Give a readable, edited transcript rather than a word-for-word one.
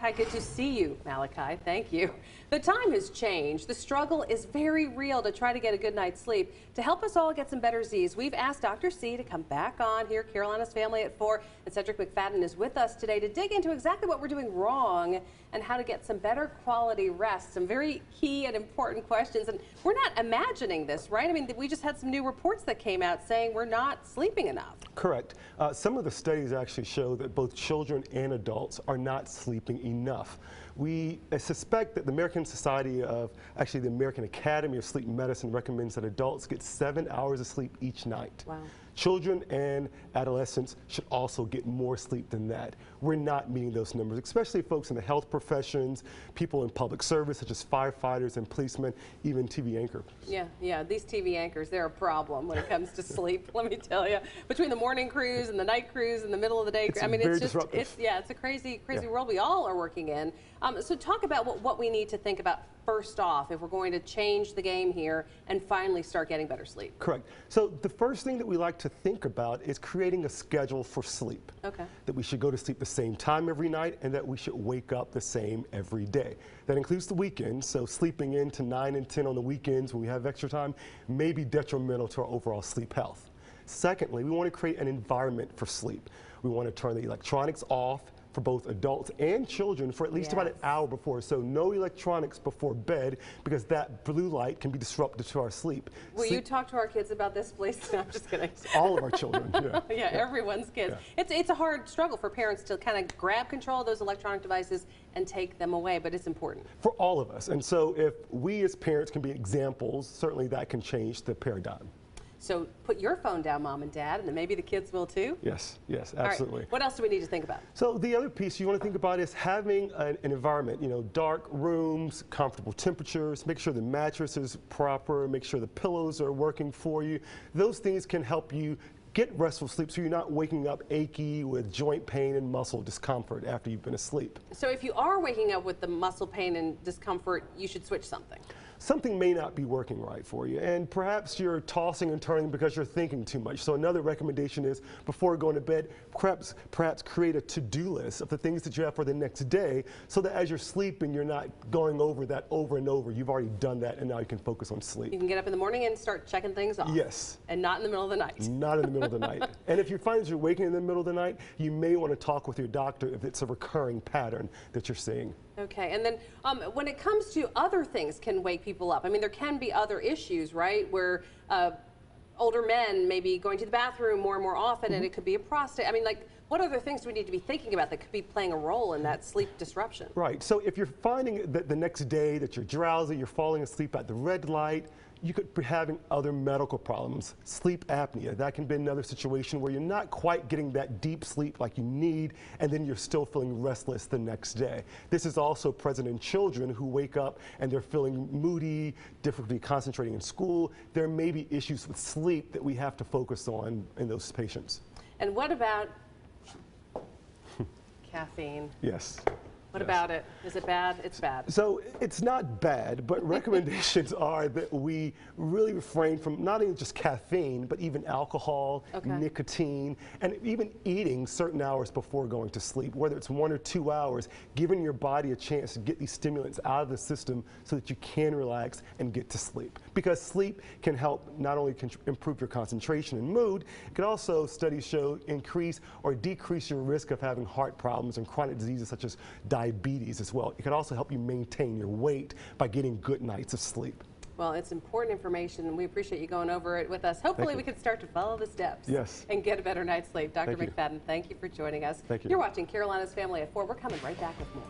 Hi, good to see you, Malachi. Thank you. The time has changed. The struggle is very real to try to get a good night's sleep. To help us all get some better Z's, we've asked Dr. C to come back on here, Carolina's Family at 4, and Cedrek McFadden is with us today to dig into exactly what we're doing wrong and how to get some better quality rest. Some very key and important questions. And we're not imagining this, right? I mean, we just had some new reports that came out saying we're not sleeping enough. Correct. Some of the studies actually show that both children and adults are not sleeping enough. We suspect that the American Society of, actually the American Academy of Sleep Medicine recommends that adults get 7 hours of sleep each night. Wow. Children and adolescents should also get more sleep than that. We're not meeting those numbers, especially folks in the health professions, people in public service such as firefighters and policemen, even TV anchors. Yeah, these TV anchors, they're a problem when it comes to sleep, let me tell you. Between the morning crews and the night crews and the middle of the day, I mean, it's just, it's a crazy world we all are working in. So talk about what we need to think about first off if we're going to change the game here and finally start getting better sleep. Correct. So the first thing that we like to think about is creating a schedule for sleep. Okay. That we should go to sleep the same time every night and that we should wake up the same every day. That includes the weekends, so sleeping in to 9 and 10 on the weekends when we have extra time may be detrimental to our overall sleep health. Secondly, we want to create an environment for sleep. We want to turn the electronics off for both adults and children for at least about an hour before. So no electronics before bed because that blue light can be disruptive to our sleep. Will you talk to our kids about this, please? No, I'm just kidding. All of our children, yeah, everyone's kids. Yeah. It's a hard struggle for parents to kind of grab control of those electronic devices and take them away, but it's important. For all of us. And so if we as parents can be examples, certainly that can change the paradigm. So put your phone down, Mom and Dad, and then maybe the kids will too? Yes, absolutely. Right. What else do we need to think about? So the other piece you want to think about is having an environment, dark rooms, comfortable temperatures, make sure the mattress is proper, make sure the pillows are working for you. Those things can help you get restful sleep so you're not waking up achy with joint pain and muscle discomfort after you've been asleep. So if you are waking up with the muscle pain and discomfort, you should switch something. Something may not be working right for you, and perhaps you're tossing and turning because you're thinking too much. So another recommendation is before going to bed, perhaps create a to-do list of the things that you have for the next day so that as you're sleeping, you're not going over that over and over. You've already done that, and now you can focus on sleep. You can get up in the morning and start checking things off. Yes. And not in the middle of the night. Not in the middle of the night. And if you find you're waking in the middle of the night, you may want to talk with your doctor if it's a recurring pattern that you're seeing. Okay, and then when it comes to other things can wake people up, I mean, there can be other issues, right, where older men may be going to the bathroom more and more often, and it could be a prostate. I mean, like, what other things do we need to be thinking about that could be playing a role in that sleep disruption? Right, so if you're finding that the next day that you're drowsy, you're falling asleep at the red light, you could be having other medical problems. Sleep apnea, that can be another situation where you're not quite getting that deep sleep like you need, and then you're still feeling restless the next day. This is also present in children who wake up and they're feeling moody, difficulty concentrating in school. There may be issues with sleep that we have to focus on in those patients. And what about caffeine? Yes. What about it? Is it bad? It's bad. So it's not bad, but recommendations are that we really refrain from not only just caffeine, but even alcohol, nicotine, and even eating certain hours before going to sleep, whether it's 1 or 2 hours, giving your body a chance to get these stimulants out of the system so that you can relax and get to sleep. Because sleep can help not only improve your concentration and mood, it can also, studies show, increase or decrease your risk of having heart problems and chronic diseases such as diabetes as well. It can also help you maintain your weight by getting good nights of sleep. Well, it's important information, and we appreciate you going over it with us. Hopefully we can start to follow the steps and get a better night's sleep. Dr. McFadden, thank you for joining us. Thank you. You're watching Carolina's Family at 4. We're coming right back with more.